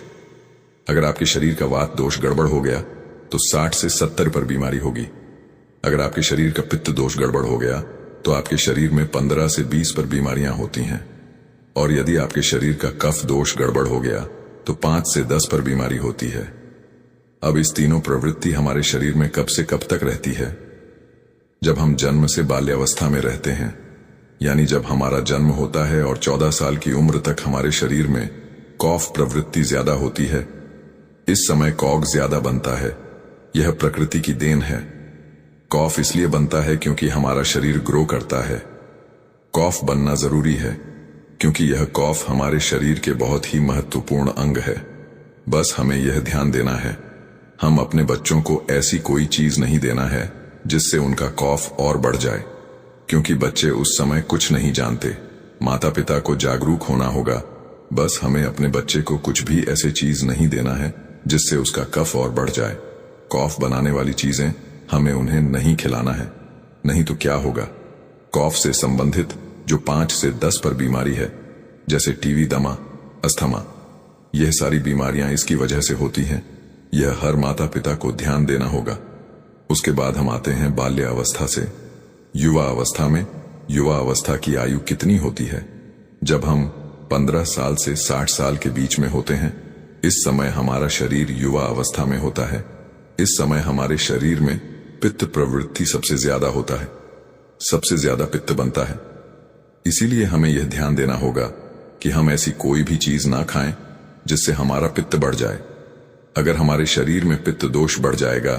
अगर आपके शरीर का वात दोष गड़बड़ हो गया तो 60 से 70 पर बीमारी होगी। अगर आपके शरीर का पित्त दोष गड़बड़ हो गया तो आपके शरीर में 15 से 20 पर बीमारियां होती हैं। और यदि आपके शरीर का कफ दोष गड़बड़ हो गया तो 5 से 10 पर बीमारी होती है। अब इस तीनों प्रवृत्ति हमारे शरीर में कब से कब तक रहती है? जब हम जन्म से बाल्यावस्था में रहते हैं, यानी जब हमारा जन्म होता है और 14 साल की उम्र तक हमारे शरीर में कॉफ प्रवृत्ति ज्यादा होती है। इस समय कॉग ज्यादा बनता है। यह प्रकृति की देन है। कॉफ इसलिए बनता है क्योंकि हमारा शरीर ग्रो करता है। कॉफ बनना जरूरी है क्योंकि यह कॉफ हमारे शरीर के बहुत ही महत्वपूर्ण अंग है। बस हमें यह ध्यान देना है, हम अपने बच्चों को ऐसी कोई चीज नहीं देना है जिससे उनका कॉफ और बढ़ जाए, क्योंकि बच्चे उस समय कुछ नहीं जानते। माता पिता को जागरूक होना होगा। बस हमें अपने बच्चे को कुछ भी ऐसी चीज नहीं देना है जिससे उसका कफ और बढ़ जाए। कॉफ बनाने वाली चीजें हमें उन्हें नहीं खिलाना है, नहीं तो क्या होगा? कॉफ से संबंधित जो 5 से 10 पर बीमारी है, जैसे टीबी, दमा, अस्थमा, यह सारी बीमारियां इसकी वजह से होती हैं। यह हर माता पिता को ध्यान देना होगा। उसके बाद हम आते हैं बाल्य अवस्था से युवा अवस्था में। युवा अवस्था की आयु कितनी होती है? जब हम 15 साल से 60 साल के बीच में होते हैं। इस समय हमारा शरीर युवा अवस्था में होता है। इस समय हमारे शरीर में पित्त प्रवृत्ति सबसे ज्यादा होता है, सबसे ज्यादा पित्त बनता है। इसीलिए हमें यह ध्यान देना होगा कि हम ऐसी कोई भी चीज ना खाएं जिससे हमारा पित्त बढ़ जाए। अगर हमारे शरीर में पित्त दोष बढ़ जाएगा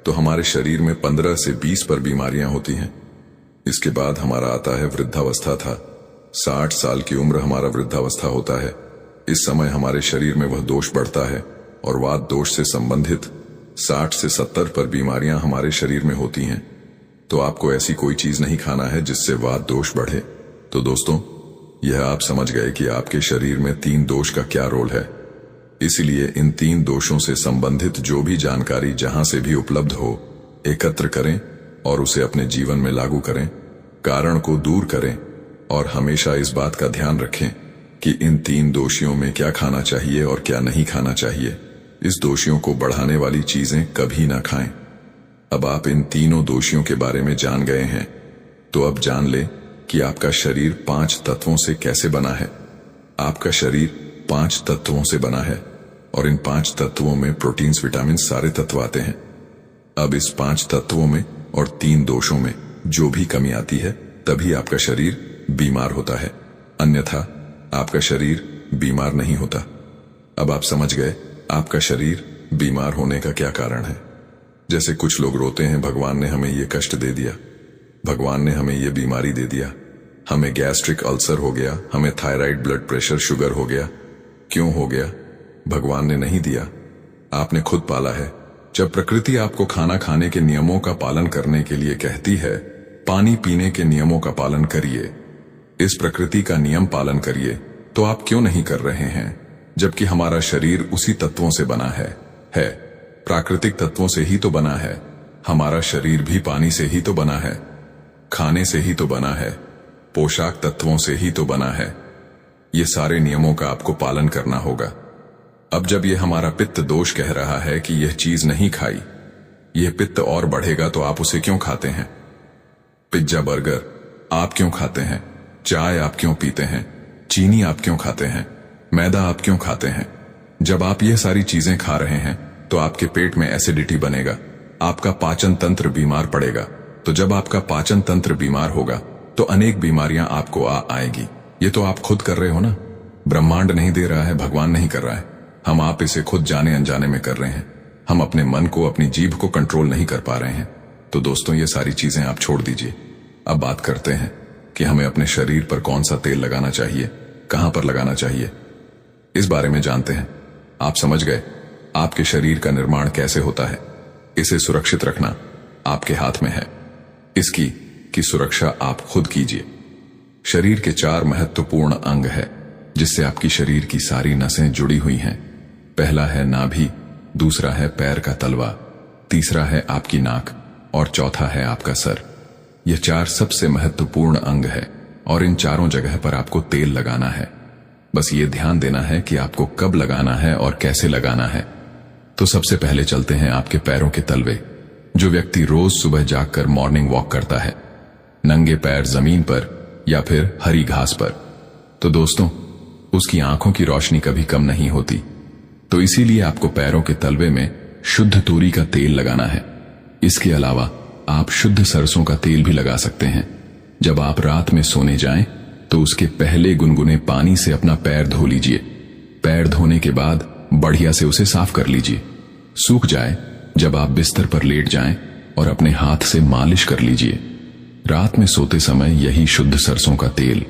तो हमारे शरीर में 15 से 20 पर बीमारियां होती हैं। इसके बाद हमारा आता है वृद्धावस्था था। 60 साल की उम्र हमारा वृद्धावस्था होता है। इस समय हमारे शरीर में वह दोष बढ़ता है और वात दोष से संबंधित 60 से 70 पर बीमारियां हमारे शरीर में होती हैं। तो आपको ऐसी कोई चीज नहीं खाना है जिससे वात दोष बढ़े। तो दोस्तों, यह आप समझ गए कि आपके शरीर में 3 दोष का क्या रोल है। इसलिए इन 3 दोषों से संबंधित जो भी जानकारी जहां से भी उपलब्ध हो, एकत्र करें और उसे अपने जीवन में लागू करें, कारण को दूर करें और हमेशा इस बात का ध्यान रखें कि इन 3 दोषियों में क्या खाना चाहिए और क्या नहीं खाना चाहिए। इस दोषियों को बढ़ाने वाली चीजें कभी ना खाएं। अब आप इन तीनों दोषियों के बारे में जान गए हैं, तो अब जान लें कि आपका शरीर 5 तत्वों से कैसे बना है। आपका शरीर 5 तत्वों से बना है और इन 5 तत्वों में प्रोटीन्स, विटामिन, सारे तत्व आते हैं। अब इस 5 तत्वों में और 3 दोषों में जो भी कमी आती है, तभी आपका शरीर बीमार होता है, अन्यथा आपका शरीर बीमार नहीं होता। अब आप समझ गए आपका शरीर बीमार होने का क्या कारण है। जैसे कुछ लोग रोते हैं, भगवान ने हमें ये कष्ट दे दिया, भगवान ने हमें ये बीमारी दे दिया, हमें गैस्ट्रिक अल्सर हो गया, हमें थायराइड, ब्लड प्रेशर, शुगर हो गया। क्यों हो गया? भगवान ने नहीं दिया, आपने खुद पाला है। जब प्रकृति आपको खाना खाने के नियमों का पालन करने के लिए कहती है, पानी पीने के नियमों का पालन करिए, इस प्रकृति का नियम पालन करिए, तो आप क्यों नहीं कर रहे हैं? जबकि हमारा शरीर उसी तत्वों से बना है। प्राकृतिक तत्वों से ही तो बना है। हमारा शरीर भी पानी से ही तो बना है, खाने से ही तो बना है, पोशाक तत्वों से ही तो बना है। ये सारे नियमों का आपको पालन करना होगा। अब जब ये हमारा पित्त दोष कह रहा है कि यह चीज नहीं खाई, यह पित्त और बढ़ेगा, तो आप उसे क्यों खाते हैं? पिज्जा, बर्गर आप क्यों खाते हैं? चाय आप क्यों पीते हैं? चीनी आप क्यों खाते हैं? मैदा आप क्यों खाते हैं? जब आप यह सारी चीजें खा रहे हैं तो आपके पेट में एसिडिटी बनेगा, आपका पाचन तंत्र बीमार पड़ेगा। तो जब आपका पाचन तंत्र बीमार होगा तो अनेक बीमारियां आपको आएगी। ये तो आप खुद कर रहे हो ना, ब्रह्मांड नहीं दे रहा है, भगवान नहीं कर रहा है, हम आप इसे खुद जाने अनजाने में कर रहे हैं। हम अपने मन को, अपनी जीभ को कंट्रोल नहीं कर पा रहे हैं। तो दोस्तों, ये सारी चीजें आप छोड़ दीजिए। अब बात करते हैं कि हमें अपने शरीर पर कौन सा तेल लगाना चाहिए, कहां पर लगाना चाहिए, इस बारे में जानते हैं। आप समझ गए आपके शरीर का निर्माण कैसे होता है। इसे सुरक्षित रखना आपके हाथ में है। इसकी की सुरक्षा आप खुद कीजिए। शरीर के 4 महत्वपूर्ण अंग है जिससे आपकी शरीर की सारी नसें जुड़ी हुई हैं। पहला है नाभि, दूसरा है पैर का तलवा, तीसरा है आपकी नाक और चौथा है आपका सर। यह 4 सबसे महत्वपूर्ण अंग है और इन चारों जगह पर आपको तेल लगाना है। बस ये ध्यान देना है कि आपको कब लगाना है और कैसे लगाना है। तो सबसे पहले चलते हैं आपके पैरों के तलवे। जो व्यक्ति रोज सुबह जागकर मॉर्निंग वॉक करता है, नंगे पैर जमीन पर या फिर हरी घास पर, तो दोस्तों उसकी आंखों की रोशनी कभी कम नहीं होती। तो इसीलिए आपको पैरों के तलवे में शुद्ध तूरी का तेल लगाना है। इसके अलावा आप शुद्ध सरसों का तेल भी लगा सकते हैं। जब आप रात में सोने जाएं तो उसके पहले गुनगुने पानी से अपना पैर धो लीजिए। पैर धोने के बाद बढ़िया से उसे साफ कर लीजिए। सूख जाए जब आप बिस्तर पर लेट जाएं और अपने हाथ से मालिश कर लीजिए। रात में सोते समय यही शुद्ध सरसों का तेल,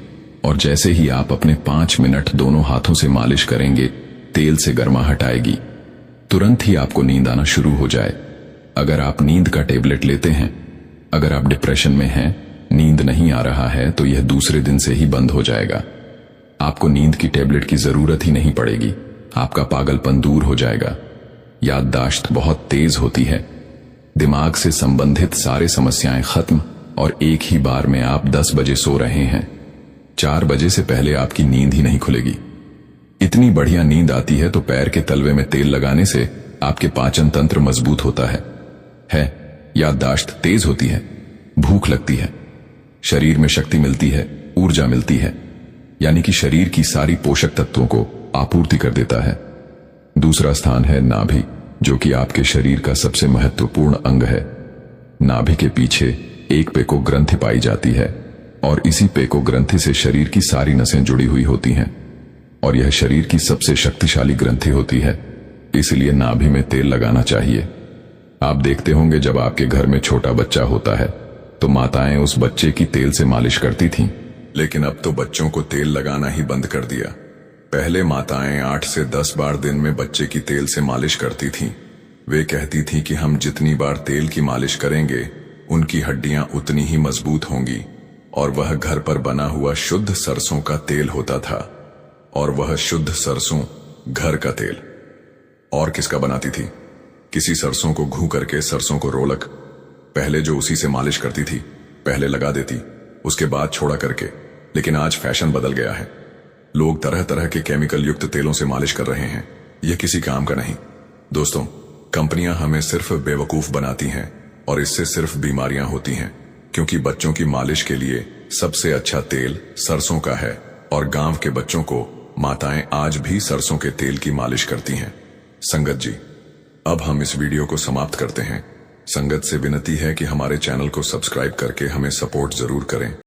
और जैसे ही आप अपने 5 मिनट दोनों हाथों से मालिश करेंगे, तेल से गर्माहट आएगी, तुरंत ही आपको नींद आना शुरू हो जाए। अगर आप नींद का टेबलेट लेते हैं, अगर आप डिप्रेशन में हैं, नींद नहीं आ रहा है, तो यह दूसरे दिन से ही बंद हो जाएगा। आपको नींद की टेबलेट की जरूरत ही नहीं पड़ेगी। आपका पागलपन दूर हो जाएगा। याददाश्त बहुत तेज होती है। दिमाग से संबंधित सारे समस्याएं खत्म, और एक ही बार में आप 10 बजे सो रहे हैं। 4 बजे से पहले आपकी नींद ही नहीं खुलेगी। इतनी बढ़िया नींद आती है तो पैर के तलवे में तेल लगाने से आपके पाचन तंत्र मजबूत होता है। याददाश्त तेज होती है, भूख लगती है, शरीर में शक्ति मिलती है, ऊर्जा मिलती है, यानी कि शरीर की सारी पोषक तत्वों को आपूर्ति कर देता है। दूसरा स्थान है नाभि, जो कि आपके शरीर का सबसे महत्वपूर्ण अंग है। नाभि के पीछे एक पेको ग्रंथि पाई जाती है, और इसी पेको ग्रंथि से शरीर की सारी नसें जुड़ी हुई होती हैं, और यह शरीर की सबसे शक्तिशाली ग्रंथि होती है। इसलिए नाभि में तेल लगाना चाहिए। आप देखते होंगे जब आपके घर में छोटा बच्चा होता है तो माताएं उस बच्चे की तेल से मालिश करती थीं। लेकिन अब तो बच्चों को तेल लगाना ही बंद कर दिया। पहले माताएं 8 से 10 बार दिन में बच्चे की तेल से मालिश करती थीं। वे कहती थीं कि हम जितनी बार तेल की मालिश करेंगे उनकी हड्डियां उतनी ही मजबूत होंगी। और वह घर पर बना हुआ शुद्ध सरसों का तेल होता था। और वह शुद्ध सरसों घर का तेल। और किसका बनाती थी? किसी सरसों को घू करके सरसों को रोलक, पहले जो उसी से मालिश करती थी, पहले लगा देती, उसके बाद छोड़ा करके। लेकिन आज फैशन बदल गया है। लोग तरह तरह के केमिकल युक्त तेलों से मालिश कर रहे हैं। यह किसी काम का नहीं। दोस्तों, कंपनियां हमें सिर्फ बेवकूफ बनाती हैं और इससे सिर्फ बीमारियां होती हैं। क्योंकि बच्चों की मालिश के लिए सबसे अच्छा तेल सरसों का है और गांव के बच्चों को माताएं आज भी सरसों के तेल की मालिश करती हैं। संगत जी, अब हम इस वीडियो को समाप्त करते हैं। संगत से विनती है कि हमारे चैनल को सब्सक्राइब करके हमें सपोर्ट जरूर करें।